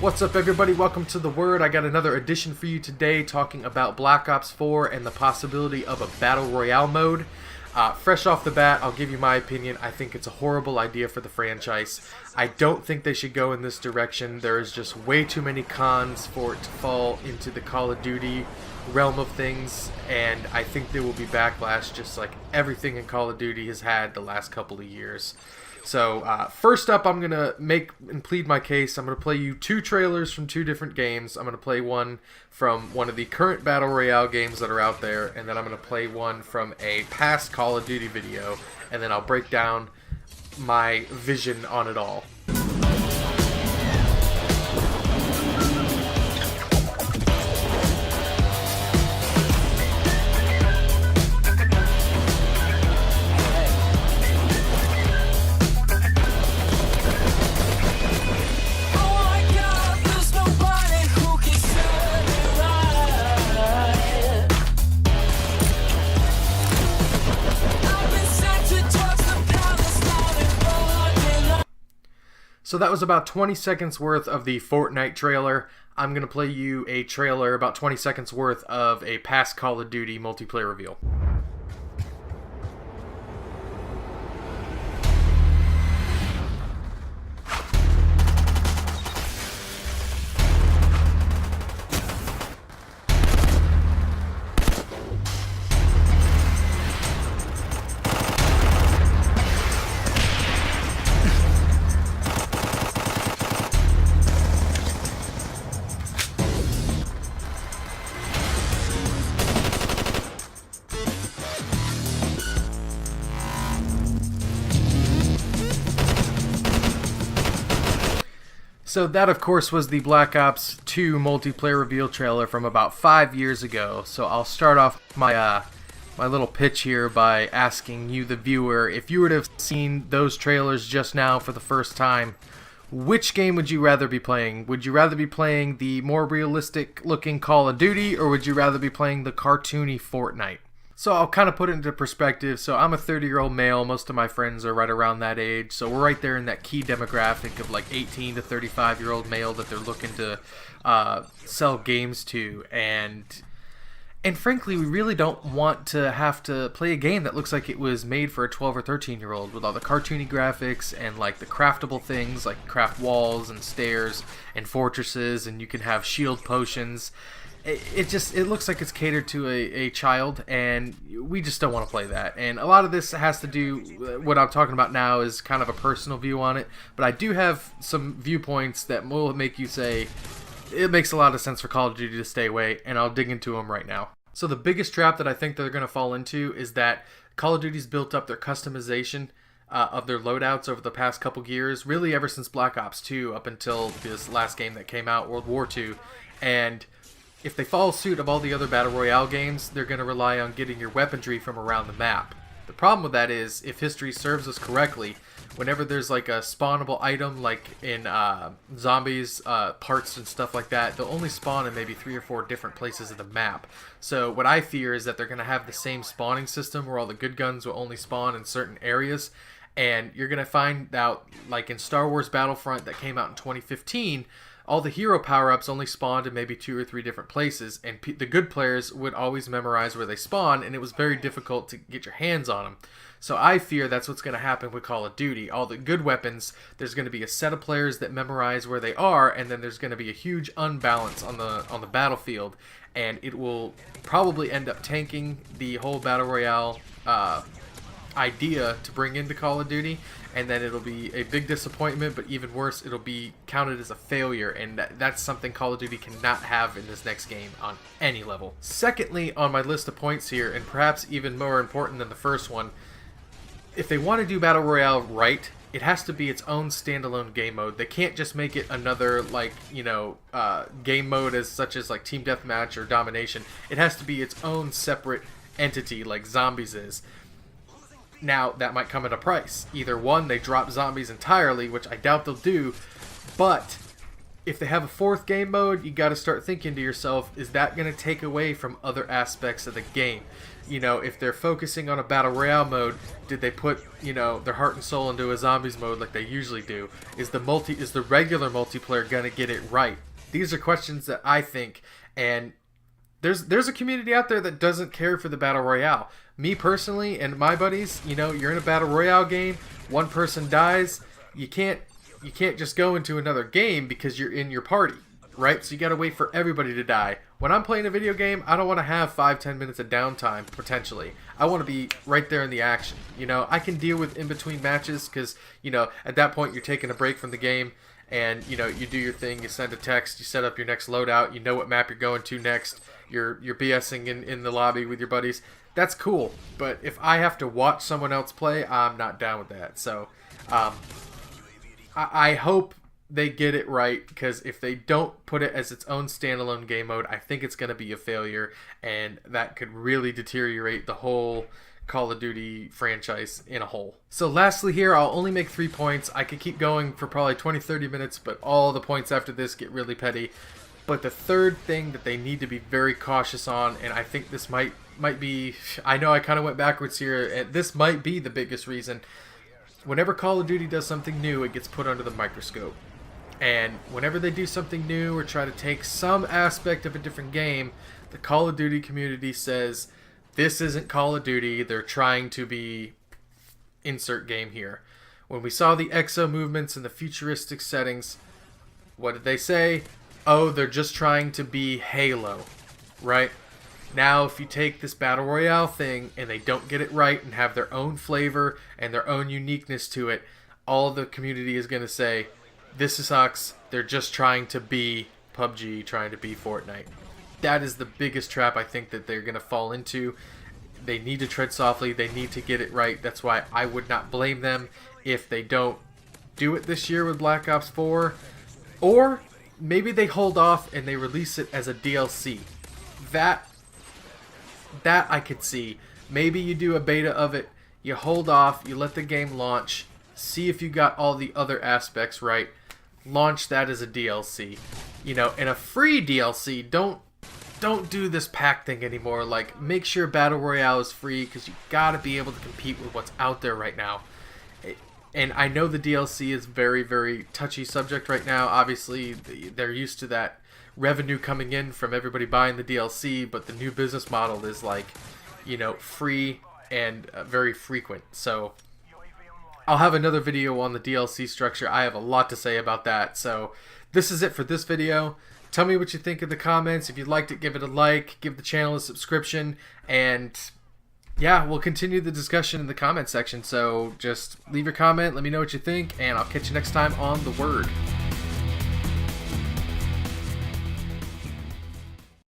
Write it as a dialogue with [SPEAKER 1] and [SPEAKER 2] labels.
[SPEAKER 1] What's up, everybody? Welcome to The Word. I got another edition for you today talking about Black Ops 4 and the possibility of a Battle Royale mode. Fresh off the bat, I'll give you my opinion. I think it's a horrible idea for the franchise. I don't think they should go in this direction. There is just way too many cons for it to fall into the Call of Duty realm of things, and I think there will be backlash just like everything in Call of Duty has had the last couple of years. So, first up, I'm going to make and plead my case. I'm going to play you two trailers from two different games. I'm going to play one from one of the current Battle Royale games that are out there, and then I'm going to play one from a past Call of Duty video, and then I'll break down my vision on it all. So that was about 20 seconds worth of the Fortnite trailer. I'm going to play you a trailer about 20 seconds worth of a past Call of Duty multiplayer reveal. So that, of course, was the Black Ops 2 multiplayer reveal trailer from about 5 years ago. So I'll start off my my little pitch here by asking you, the viewer, if you were to have seen those trailers just now for the first time, which game would you rather be playing? Would you rather be playing the more realistic-looking Call of Duty, or would you rather be playing the cartoony Fortnite? So I'll kind of put it into perspective. So I'm a 30-year-old male. Most of my friends are right around that age. So we're right there in that key demographic of like 18 to 35-year-old male that they're looking to sell games to. And frankly, we really don't want to have to play a game that looks like it was made for a 12 or 13-year-old with all the cartoony graphics and like the craftable things like craft walls and stairs and fortresses, and you can have shield potions. It looks like it's catered to a child, and we just don't want to play that. And a lot of this has to do, what I'm talking about now is kind of a personal view on it, but I do have some viewpoints that will make you say it makes a lot of sense for Call of Duty to stay away, and I'll dig into them right now. So the biggest trap that I think they're going to fall into is that Call of Duty's built up their customization of their loadouts over the past couple years, really ever since Black Ops 2 up until this last game that came out, World War II, and if they follow suit of all the other Battle Royale games, they're going to rely on getting your weaponry from around the map. The problem with that is, if history serves us correctly, whenever there's like a spawnable item, like in zombies, parts and stuff like that, they'll only spawn in maybe 3 or 4 different places of the map. So what I fear is that they're going to have the same spawning system where all the good guns will only spawn in certain areas. And you're going to find out, like in Star Wars Battlefront that came out in 2015, all the hero power-ups only spawned in maybe 2 or 3 different places, and the good players would always memorize where they spawn, and it was very difficult to get your hands on them. So I fear that's what's going to happen with Call of Duty. All the good weapons, there's going to be a set of players that memorize where they are, and then there's going to be a huge unbalance on the battlefield, and it will probably end up tanking the whole Battle Royale idea to bring into Call of Duty, and then it'll be a big disappointment, but even worse, it'll be counted as a failure, and that's something Call of Duty cannot have in this next game on any level. Secondly, on my list of points here, and perhaps even more important than the first one, if they want to do Battle Royale right, it has to be its own standalone game mode. They can't just make it another, like, game mode as such as like Team Deathmatch or Domination. It has to be its own separate entity like Zombies is. Now, that might come at a price. Either one, they drop zombies entirely, which I doubt they'll do, but if they have a fourth game mode, you got to start thinking to yourself, is that going to take away from other aspects of the game? You know, if they're focusing on a battle royale mode, did they put, you know, their heart and soul into a zombies mode like they usually do? Is the regular multiplayer going to get it right? These are questions that I think, and there's a community out there that doesn't care for the battle royale. Me personally and my buddies, you know, you're in a battle royale game, one person dies, you can't just go into another game because you're in your party, right? So you gotta wait for everybody to die. When I'm playing a video game, I don't want to have 5-10 minutes of downtime, potentially. I want to be right there in the action. You know, I can deal with in-between matches because, you know, at that point you're taking a break from the game and, you know, you do your thing, you send a text, you set up your next loadout, you know what map you're going to next, you're BSing in the lobby with your buddies. That's cool, but if I have to watch someone else play, I'm not down with that. So, I hope they get it right, because if they don't put it as its own standalone game mode, I think it's going to be a failure, and that could really deteriorate the whole Call of Duty franchise in a whole. So lastly here, I'll only make 3 points. I could keep going for probably 20-30 minutes, but all the points after this get really petty. But the third thing that they need to be very cautious on, and I think this might be, I know I kind of went backwards here, and this might be the biggest reason. Whenever Call of Duty does something new, it gets put under the microscope. And whenever they do something new or try to take some aspect of a different game, the Call of Duty community says, this isn't Call of Duty, they're trying to be insert game here. When we saw the exo movements and the futuristic settings, what did they say? Oh, they're just trying to be Halo, right? Now, if you take this Battle Royale thing and they don't get it right and have their own flavor and their own uniqueness to it, all the community is going to say, this sucks, they're just trying to be PUBG, trying to be Fortnite. That is the biggest trap I think that they're going to fall into. They need to tread softly, they need to get it right. That's why I would not blame them if they don't do it this year with Black Ops 4. Or maybe they hold off and they release it as a DLC. That I could see. Maybe you do a beta of it, you hold off, you let the game launch, see if you got all the other aspects right, launch that as a DLC. You know, and a free DLC, don't do this pack thing anymore. Like, make sure Battle Royale is free, because you gotta be able to compete with what's out there right now. And I know the DLC is very, very touchy subject right now. Obviously, they're used to that revenue coming in from everybody buying the DLC, but the new business model is like, you know, free and very frequent. So I'll have another video on the DLC structure. I have a lot to say about that. So this is it for this video. Tell me what you think in the comments. If you liked it, give it a like, give the channel a subscription, and yeah, we'll continue the discussion in the comment section. So just leave your comment, let me know what you think, and I'll catch you next time on The Word.